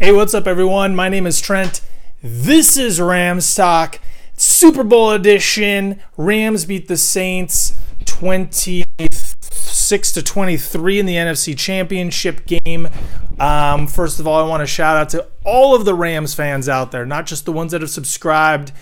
Hey, what's up, everyone? My name is Trent. This is Rams Talk, Super Bowl edition. Rams beat the Saints 26-23 in the NFC Championship game. First of all, I want to shout out to all of the Rams fans out there, not just the ones that have subscribed,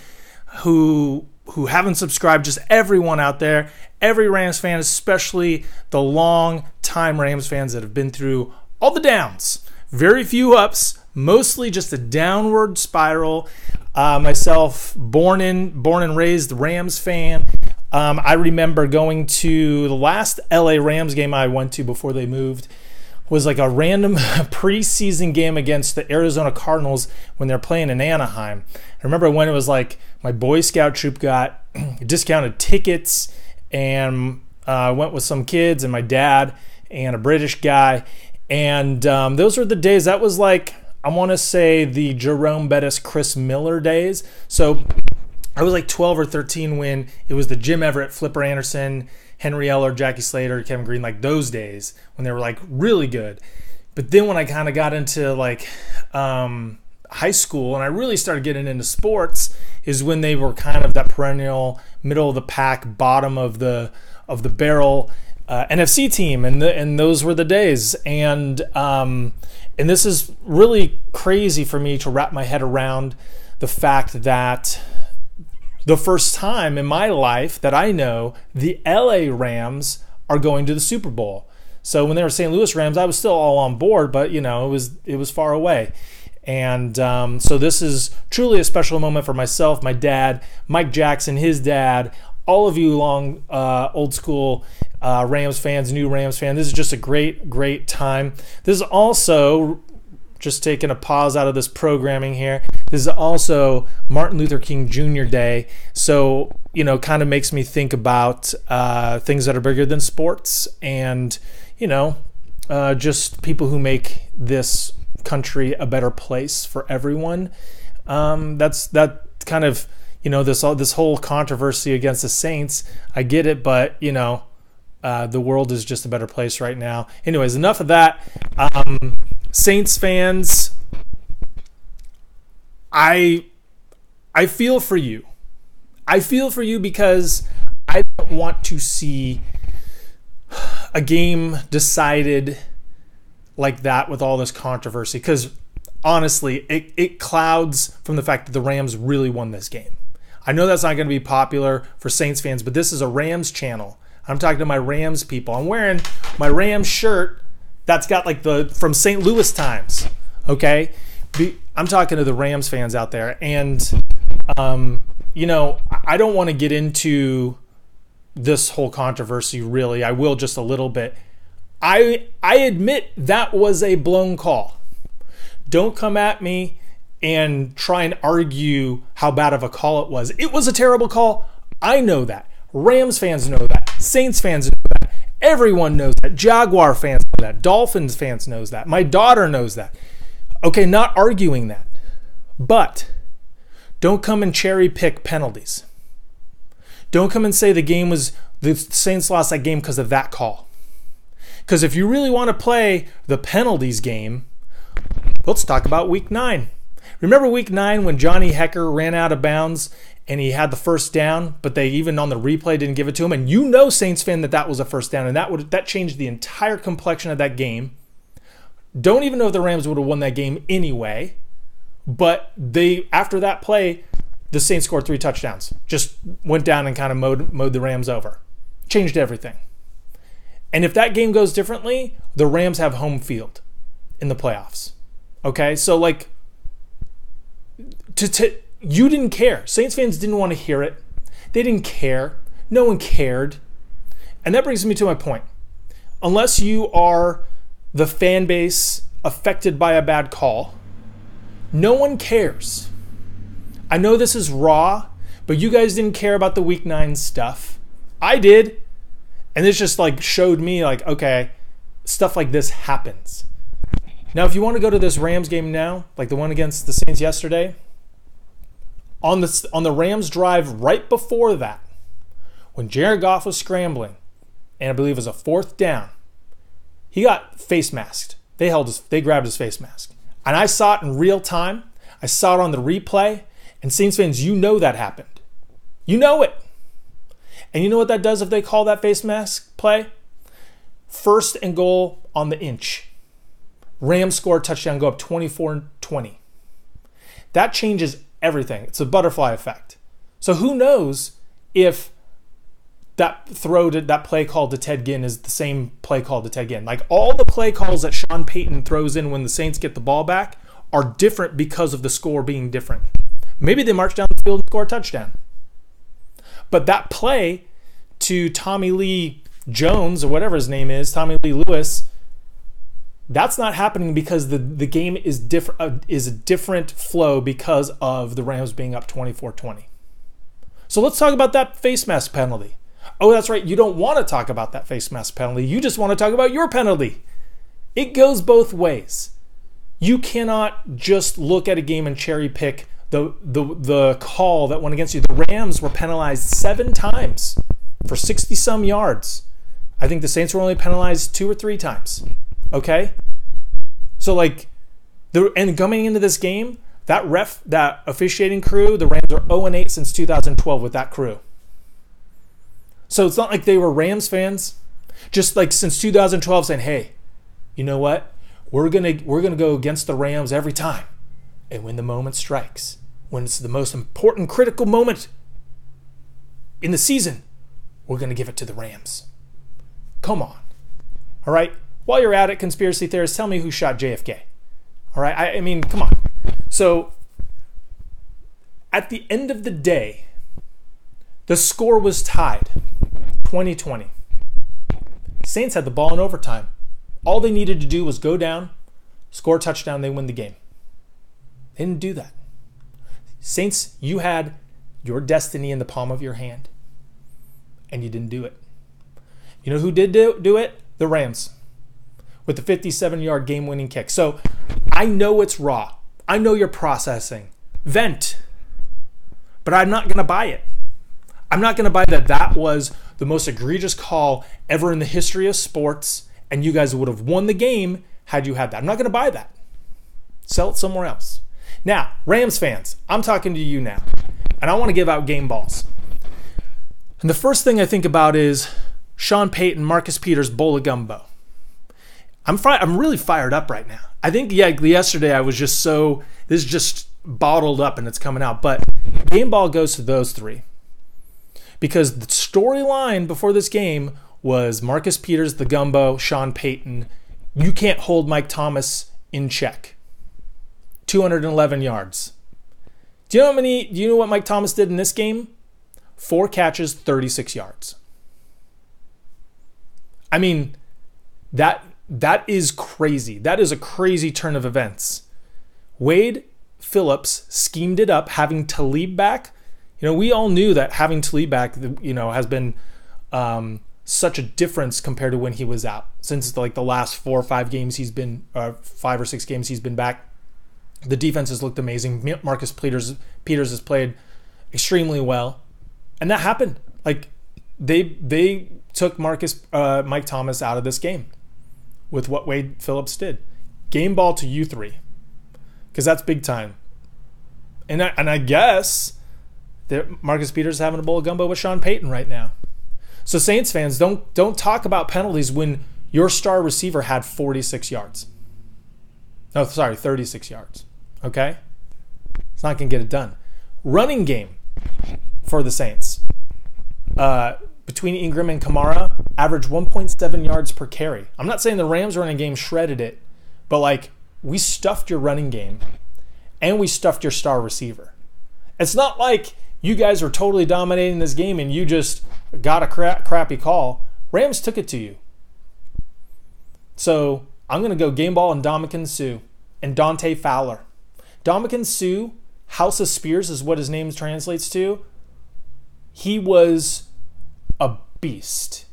who haven't subscribed, just everyone out there. Every Rams fan, especially the long-time Rams fans that have been through all the downs. Very few ups, mostly just a downward spiral. Myself, born and raised Rams fan. I remember going to the last LA Rams game I went to before they moved. Was like a random preseason game against the Arizona Cardinals when they're playing in Anaheim. I remember when it was like my Boy Scout troop got discounted tickets, and I went with some kids and my dad and a British guy. And those were the days. That was like, I want to say, the Jerome Bettis, Chris Miller days. So I was like 12 or 13 when it was the Jim Everett, Flipper Anderson, Henry Eller, Jackie Slater, Kevin Green, like those days when they were like really good. But then when I kind of got into like high school and I really started getting into sports is when they were kind of that perennial middle of the pack, bottom of the barrel NFC team, and those were the days. And this is really crazy for me to wrap my head around the fact that the first time in my life that I know the LA Rams are going to the Super Bowl. So when they were St. Louis Rams, I was still all on board, but you know, it was far away. And so this is truly a special moment for myself, my dad, Mike Jackson, his dad, all of you long old school Rams fans, new Rams fans. This is just a great time. This is also, just taking a pause out of this programming here, this is also Martin Luther King Jr. Day. So, you know, kind of makes me think about things that are bigger than sports and, you know, just people who make this country a better place for everyone. That kind of, you know, this whole controversy against the Saints, I get it, but, you know, the world is just a better place right now. Anyways, enough of that. Saints fans, I feel for you. I feel for you because I don't want to see a game decided like that with all this controversy, because honestly, it clouds from the fact that the Rams really won this game. I know that's not going to be popular for Saints fans, but this is a Rams channel. I'm talking to my Rams people. I'm wearing my Rams shirt that's got like from St. Louis times, okay? I'm talking to the Rams fans out there, and you know, I don't want to get into this whole controversy really. I will just a little bit. I admit that was a blown call. Don't come at me and try and argue how bad of a call it was. It was a terrible call. I know that. Rams fans know that. Saints fans know that. Everyone knows that. Jaguar fans know that. Dolphins fans knows that. My daughter knows that. Okay, not arguing that. But don't come and cherry pick penalties. Don't come and say the Saints lost that game because of that call. Because if you really want to play the penalties game, let's talk about Week 9. Remember Week 9 when Johnny Hekker ran out of bounds and he had the first down, but they even on the replay didn't give it to him? And you know, Saints fan, that was a first down, and that changed the entire complexion of that game. Don't even know if the Rams would have won that game anyway, but after that play, the Saints scored 3 touchdowns. Just went down and kind of mowed the Rams over. Changed everything. And if that game goes differently, the Rams have home field in the playoffs. Okay? So, like, you didn't care. Saints fans didn't want to hear it. They didn't care. No one cared. And that brings me to my point. Unless you are the fan base affected by a bad call, no one cares. I know this is raw, but you guys didn't care about the Week 9 stuff. I did. And this just like showed me like, okay, stuff like this happens. Now, if you want to go to this Rams game now, like the one against the Saints yesterday, on the Rams drive right before that, when Jared Goff was scrambling, and I believe it was a 4th down, he got face masked. They grabbed his face mask. And I saw it in real time. I saw it on the replay. And Saints fans, you know that happened. You know it. And you know what that does if they call that face mask play? 1st and goal on the inch. Rams score a touchdown, go up 24-20. That changes everything. It's a butterfly effect. So who knows if that play call to Ted Ginn is the same play call to Ted Ginn. Like, all the play calls that Sean Payton throws in when the Saints get the ball back are different because of the score being different. Maybe they march down the field and score a touchdown. But that play to Tommy Lee Jones, or whatever his name is, Tommy Lee Lewis, that's not happening because the game is different, is a different flow because of the Rams being up 24-20. So let's talk about that face mask penalty. Oh, that's right. You don't want to talk about that face mask penalty. You just want to talk about your penalty. It goes both ways. You cannot just look at a game and cherry pick the call that went against you. The Rams were penalized 7 times for 60-some yards. I think the Saints were only penalized 2 or 3 times. Okay? So, like, and coming into this game, that officiating crew, the Rams are 0-8 since 2012 with that crew. So it's not like they were Rams fans, just like since 2012 saying, hey, you know what? We're gonna go against the Rams every time. And when the moment strikes, when it's the most important, critical moment in the season, we're gonna give it to the Rams. Come on. All right? While you're at it, conspiracy theorists, tell me who shot JFK. All right? I mean, come on. So at the end of the day, the score was tied, 20-20. Saints had the ball in overtime. All they needed to do was go down, score a touchdown, they win the game. They didn't do that. Saints, you had your destiny in the palm of your hand, and you didn't do it. You know who did do it? The Rams, with the 57-yard game-winning kick. So I know it's raw. I know you're processing. Vent. But I'm not going to buy it. I'm not going to buy that was the most egregious call ever in the history of sports, and you guys would have won the game had you had that. I'm not going to buy that. Sell it somewhere else. Now, Rams fans, I'm talking to you now, and I want to give out game balls. And the first thing I think about is Sean Payton, Marcus Peters, bowl of gumbo. I'm really fired up right now. I think yesterday I was just this is just bottled up and it's coming out. But game ball goes to those 3. Because the storyline before this game was Marcus Peters, the gumbo, Sean Payton. You can't hold Mike Thomas in check. 211 yards. Do you know what Mike Thomas did in this game? 4 catches, 36 yards. I mean, that is crazy. That is a crazy turn of events. Wade Phillips schemed it up, having Talib back. You know, we all knew that having Talib back, has been such a difference compared to when he was out. Since like the last 4 or 5 games he's been, 5 or 6 games he's been back, the defense has looked amazing. Marcus Peters has played extremely well, and that happened. Like they took Mike Thomas out of this game with what Wade Phillips did. Game ball to you 3, because that's big time. And I guess that Marcus Peters is having a bowl of gumbo with Sean Payton right now. So Saints fans, don't talk about penalties when your star receiver had 46 yards. No, sorry, 36 yards. Okay? It's not going to get it done. Running game for the Saints. Between Ingram and Kamara, average 1.7 yards per carry. I'm not saying the Rams running game shredded it, but like, we stuffed your running game and we stuffed your star receiver. It's not like you guys were totally dominating this game and you just got a crappy call. Rams took it to you. So I'm going to go game ball and Ndamukong Suh and Dante Fowler. Ndamukong Suh, House of Spears is what his name translates to. He was a beast.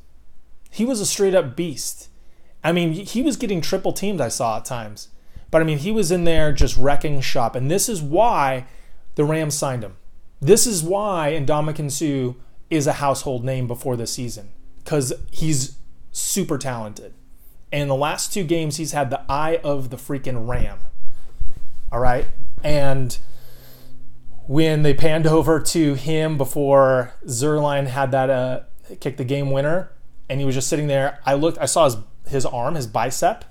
He was a straight up beast. I mean, he was getting triple teamed, I saw at times. But I mean, he was in there just wrecking shop. And this is why the Rams signed him. This is why Ndamukong Suh is a household name before this season. Because he's super talented. And the last 2 games, he's had the eye of the freaking ram. All right. And when they panned over to him before Zuerlien had that kick the game winner, and he was just sitting there, I saw his arm, his bicep.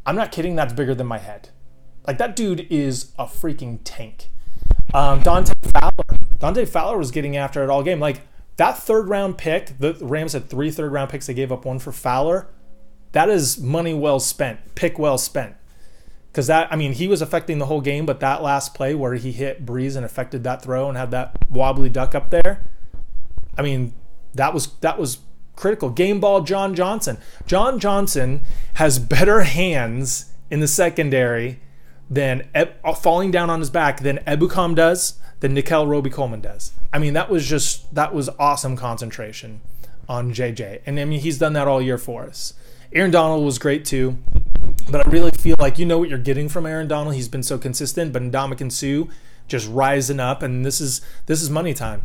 I'm not kidding, that's bigger than my head. Like, that dude is a freaking tank. Dante Fowler was getting after it all game. Like, that third-round pick, the Rams had 3 third-round picks. They gave up 1 for Fowler. That is money well spent, pick well spent. Because he was affecting the whole game, but that last play where he hit Breeze and affected that throw and had that wobbly duck up there, that was critical. Game ball, John Johnson. John Johnson has better hands in the secondary than falling down on his back than Ebukam does, than Nickel Roby-Coleman does. That was awesome concentration on JJ. And he's done that all year for us. Aaron Donald was great too. But I really feel like you know what you're getting from Aaron Donald. He's been so consistent, but Ndamukong Suh just rising up, and this is money time.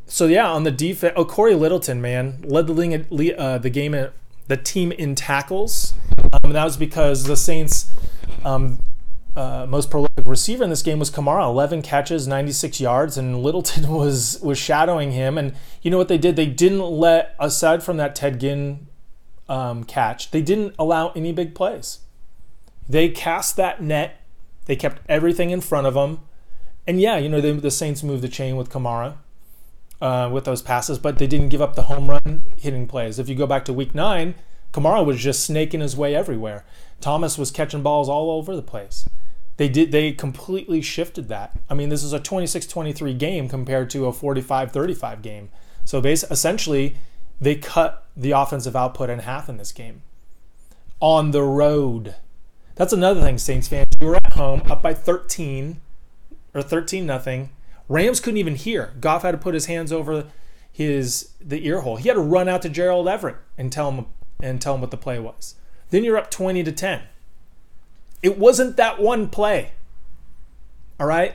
So yeah, on the defense, Corey Littleton, man, led the team in tackles. And that was because the Saints' most prolific receiver in this game was Kamara, 11 catches, 96 yards, and Littleton was shadowing him. And you know what they did? They didn't let, aside from that Ted Ginn catch, they didn't allow any big plays. They cast that net. They kept everything in front of them. And yeah, the Saints moved the chain with Kamara with those passes, but they didn't give up the home run hitting plays. If you go back to week 9, Kamara was just snaking his way everywhere. Thomas was catching balls all over the place. They completely shifted that. This is a 26-23 game compared to a 45-35 game. So essentially, they cut the offensive output in half in this game. On the road. That's another thing, Saints fans. You were at home, up by 13 or 13-0. Rams couldn't even hear. Goff had to put his hands over the ear hole. He had to run out to Gerald Everett and tell him what the play was. Then you're up 20-10. It wasn't that one play. All right?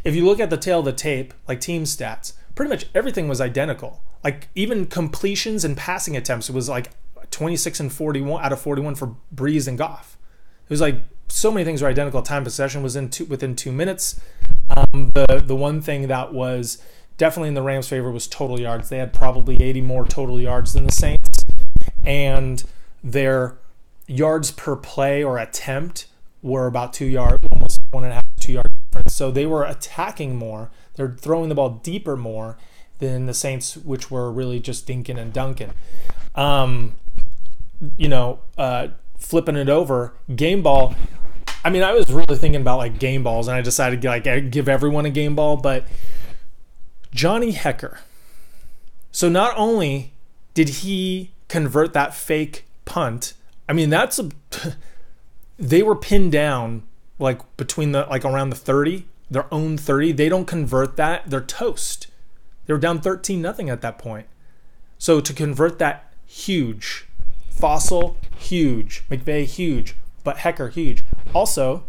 If you look at the tail of the tape, like team stats, pretty much everything was identical. Like even completions and passing attempts, it was like 26 and 41 out of 41 for Breeze and Goff. It was like so many things were identical. Time possession was within 2 minutes. The one thing that was definitely in the Rams' favor was total yards. They had probably 80 more total yards than the Saints, and their yards per play or attempt were about 2 yards, almost 1.5 to 2 yard difference. So they were attacking more. They're throwing the ball deeper more than the Saints, which were really just dinking and dunking. Flipping it over, game ball. I was really thinking about like game balls, and I decided to give everyone a game ball. But Johnny Hekker. So not only did he convert that fake punt, they were pinned down like between around the 30, their own 30. They don't convert that, they're toast. They were down 13-0 at that point. So to convert that, huge. Fossil, huge. McVay, huge. But Hekker, huge. Also,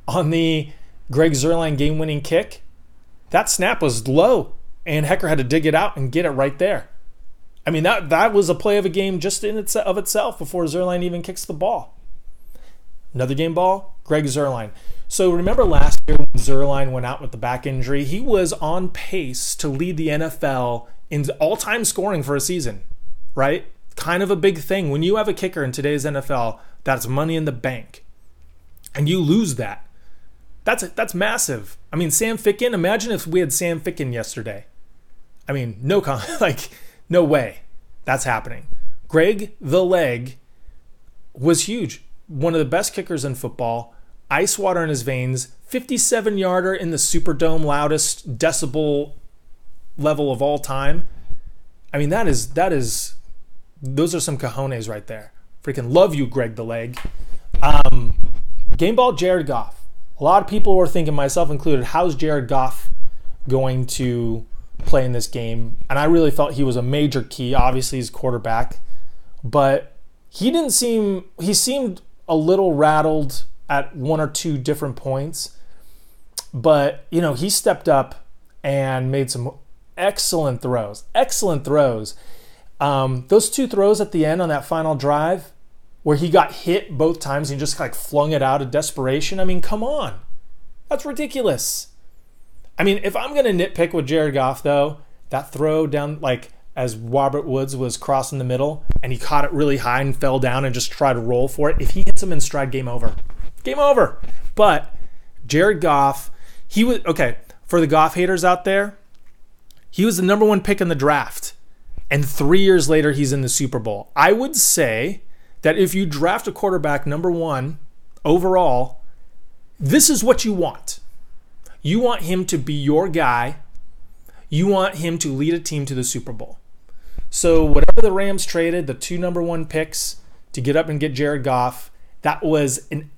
on the Greg Zuerlein game-winning kick, that snap was low, and Hekker had to dig it out and get it right there. That was a play of a game just in of itself before Zuerlein even kicks the ball. Another game ball, Greg Zuerlein. So remember last year when Zuerlein went out with the back injury, he was on pace to lead the NFL in all-time scoring for a season, right? Kind of a big thing. When you have a kicker in today's NFL, that's money in the bank. And you lose that. That's massive. Sam Ficken, imagine if we had Sam Ficken yesterday. No way that's happening. Greg the Leg was huge. One of the best kickers in football. Ice water in his veins. 57-yarder in the Superdome, loudest decibel level of all time. Those are some cojones right there. Freaking love you, Greg the Leg. Game ball, Jared Goff. A lot of people were thinking, myself included, how's Jared Goff going to play in this game? And I really felt he was a major key. Obviously, he's quarterback. But he seemed a little rattled at one or two different points. But, he stepped up and made some excellent throws. Those 2 throws at the end on that final drive, where he got hit both times and just like flung it out of desperation. I mean, come on. That's ridiculous. I mean, if I'm going to nitpick with Jared Goff, though, that throw down, like, as Robert Woods was crossing the middle and he caught it really high and fell down and just tried to roll for it, if he hits him in stride, game over. Game over. But Jared Goff, he was, okay, for the Goff haters out there, he was the number 1 pick in the draft. And 3 years later, he's in the Super Bowl. I would say that if you draft a quarterback number 1 overall, this is what you want. You want him to be your guy. You want him to lead a team to the Super Bowl. So whatever the Rams traded, the 2 number 1 picks to get up and get Jared Goff, that was an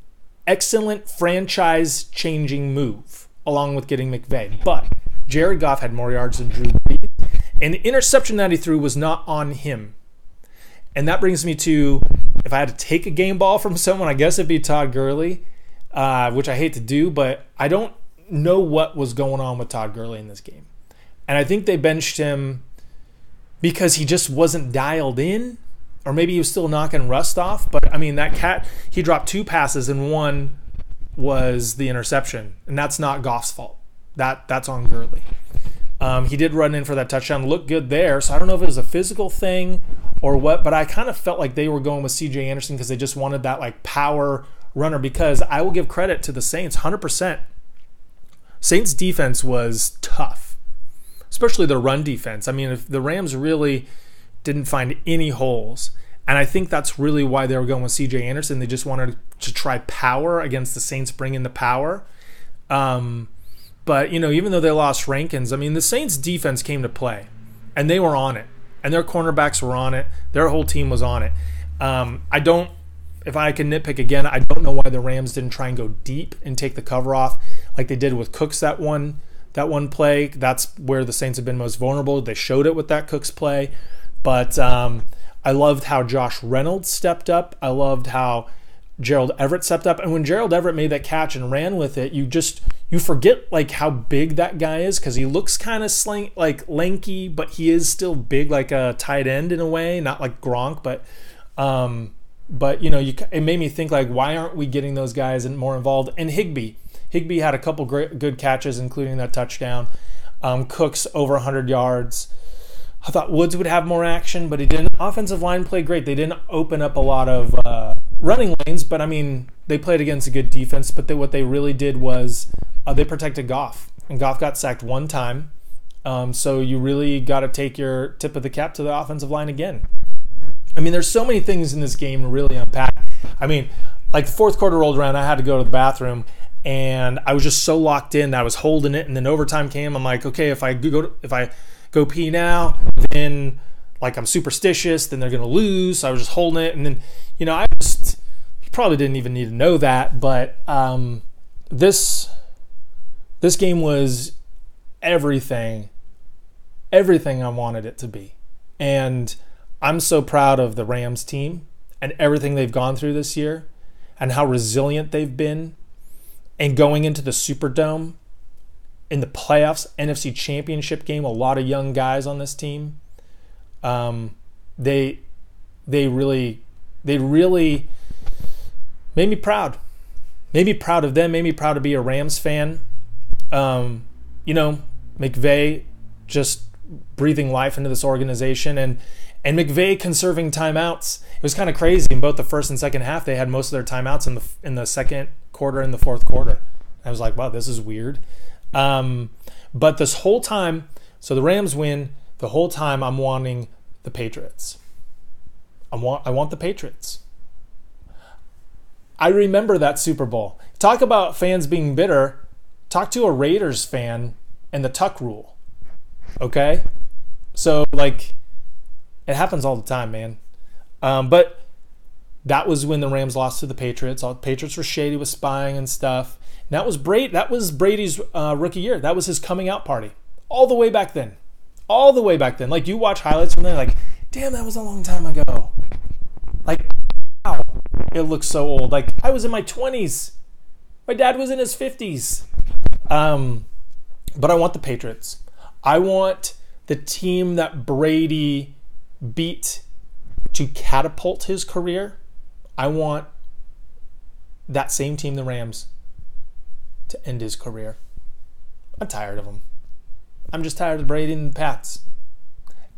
excellent franchise-changing move, along with getting McVay. But Jared Goff had more yards than Drew Brees, and the interception that he threw was not on him. And that brings me to, if I had to take a game ball from someone, I guess it'd be Todd Gurley, which I hate to do, but I don't know what was going on with Todd Gurley in this game. And I think they benched him because he just wasn't dialed in, or maybe he was still knocking rust off. But, I mean, that cat, he dropped 2 passes and 1 was the interception. And that's not Goff's fault. That's on Gurley. He did run in for that touchdown, looked good there. So I don't know if it was a physical thing or what, but I kind of felt like they were going with C.J. Anderson because they just wanted that like power runner, because I will give credit to the Saints 100%. Saints defense was tough, especially the run defense. I mean, if the Rams really didn't find any holes, and I think that's really why they were going with C.J. Anderson. They just wanted to try power against the Saints, bring in the power. But, you know, even though they lost Rankins, I mean, the Saints defense came to play, and they were on it, and their cornerbacks were on it. Their whole team was on it. If I can nitpick again, I don't know why the Rams didn't try and go deep and take the cover off like they did with Cooks that one play. That's where the Saints have been most vulnerable. They showed it with that Cooks play. But I loved how Josh Reynolds stepped up. I loved how Gerald Everett stepped up. And when Gerald Everett made that catch and ran with it, you forget like how big that guy is, because he looks kind of lanky, but he is still big, like a tight end in a way, not like Gronk, but you know, it made me think, like, why aren't we getting those guys more involved? And Higbee had a couple good catches, including that touchdown. Cooks over 100 yards. I thought Woods would have more action, but he didn't. Offensive line played great. They didn't open up a lot of running lanes, but I mean, they played against a good defense. But what they really did was they protected Goff, and Goff got sacked 1 time. So you really got to take your tip of the cap to the offensive line again. I mean, there's so many things in this game to really unpack. I mean, like the 4th quarter rolled around, I had to go to the bathroom, and I was just so locked in that I was holding it. And then overtime came. I'm like, okay, if I go pee now, then like I'm superstitious, then they're gonna lose. So I was just holding it, and then you probably didn't even need to know that, but this game was everything I wanted it to be, and I'm so proud of the Rams team and everything they've gone through this year and how resilient they've been. And going into the Superdome, in the playoffs, NFC Championship game, a lot of young guys on this team. They really made me proud. Made me proud of them. Made me proud to be a Rams fan. You know, McVay just breathing life into this organization, and McVay conserving timeouts. It was kind of crazy. In both the first and second half, they had most of their timeouts in the second quarter and the 4th quarter. I was like, wow, this is weird. But this whole time, so the Rams win. The whole time, I'm wanting the Patriots. I want the Patriots. I remember that Super Bowl. Talk about fans being bitter. Talk to a Raiders fan and the Tuck rule. Okay? So, like, it happens all the time, man. But that was when the Rams lost to the Patriots. All the Patriots were shady with spying and stuff. And that was Brady's rookie year. That was his coming out party. All the way back then. Like, you watch highlights from there, like, damn, that was a long time ago. Like, wow, it looks so old. Like, I was in my 20s. My dad was in his 50s. But I want the Patriots. I want the team that Brady beat to catapult his career I want that same team, the Rams, to end his career. I'm tired of him. I'm just tired of Brady and the Pats.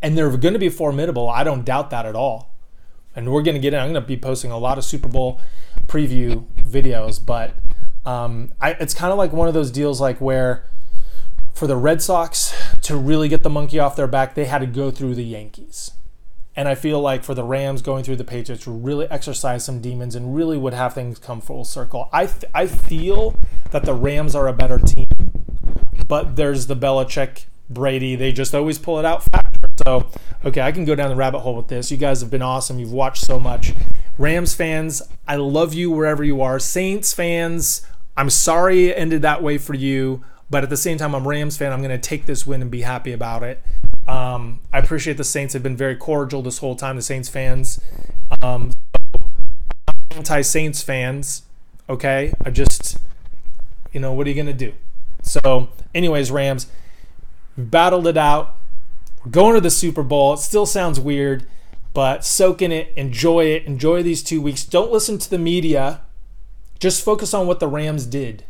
And they're going to be formidable. I don't doubt that at all. And we're going to get in. I'm going to be posting a lot of Super Bowl preview videos. But it's kind of like one of those deals like where for the Red Sox to really get the monkey off their back, they had to go through the Yankees. And I feel like for the Rams going through the Patriots really exercise some demons and really would have things come full circle. I feel that the Rams are a better team, but there's the Belichick, Brady, they just always pull it out factor. So, okay, I can go down the rabbit hole with this. You guys have been awesome. You've watched so much. Rams fans, I love you wherever you are. Saints fans, I'm sorry it ended that way for you, but at the same time, I'm a Rams fan. I'm going to take this win and be happy about it. I appreciate the Saints have been very cordial this whole time, the Saints fans. Anti-Saints fans, okay? I just, what are you going to do? So, anyways, Rams, we battled it out. We're going to the Super Bowl. It still sounds weird, but soak in it. Enjoy these 2 weeks. Don't listen to the media. Just focus on what the Rams did,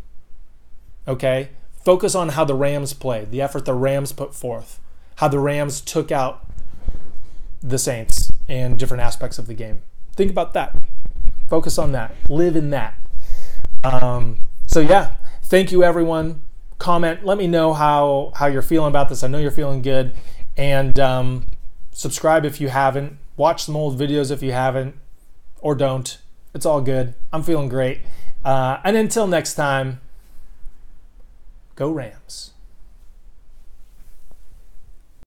okay? Focus on how the Rams played, the effort the Rams put forth, how the Rams took out the Saints and different aspects of the game. Think about that. Focus on that. Live in that. So, yeah, thank you, everyone. Comment. Let me know how you're feeling about this. I know you're feeling good. And subscribe if you haven't. Watch some old videos if you haven't. Or don't. It's all good. I'm feeling great. And until next time, go Rams.